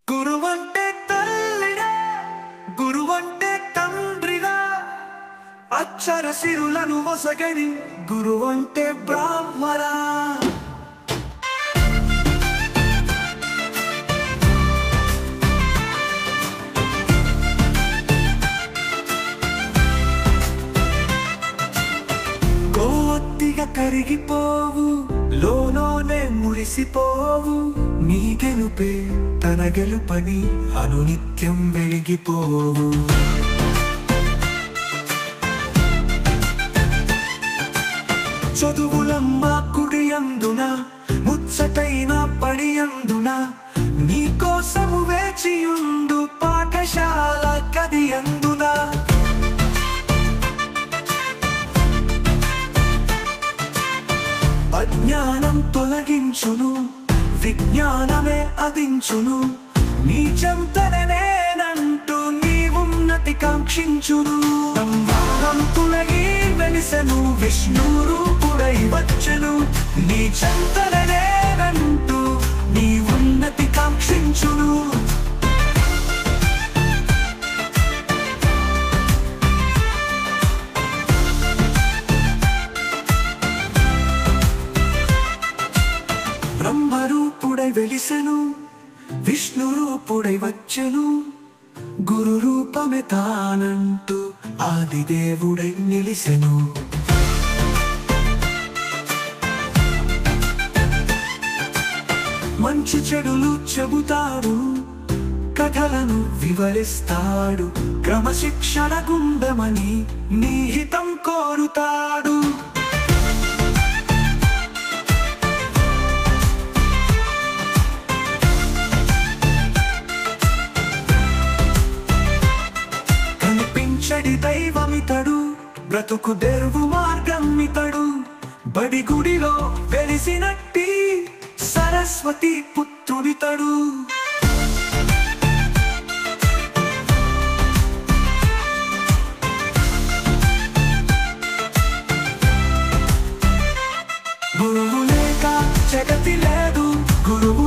గురువంటే తల్లిరా, గురువంటే తండ్రిరా, అక్షర సిరులను ఒసగని గురువంటే బ్రాహ్మరా. కొద్దిగా కరిగిపోవు, లోలోనే మురిసిపోవు, నీ గెలుపే తన గెలుపని అనునిత్యం వెలిగిపోవు. చదువులమ్మ కుడియందున, ముచ్చటైన పడియందున, నీ కోసము వేచియుండు పాఠశాల కదియందున. అజ్ఞానం తొలగించును, విజ్ఞానమే అదించును, నీ చెంతనేనంటూ నీ ఉన్నతి కాంక్షించును. బ్రహ్మాండం తొలగి వెలిసెను, విష్ణు రూపుడై వచ్చెను, నీ చెంతనేనంటూ నీ ఉన్నతి కాంక్షించును. బ్రహ్మరూపుడై వెలిసెను, విష్ణు రూపుడై వచ్చెను, గురు రూపమే తానంటూ ఆదిదేవుడై నిలిసెను. మంచి చెడులు చెబుతాడు, కథలను వివరిస్తాడు, క్రమశిక్షణ గుండమని నీ హితం కోరుతాడు. దైవమితడు, బ్రతుకు దెరువు మార్గమితడు, బడి గుడిలో వెలిసినట్టి సరస్వతి పుత్రుడితడు. గురువు లేక జగతి లేదు, గురువు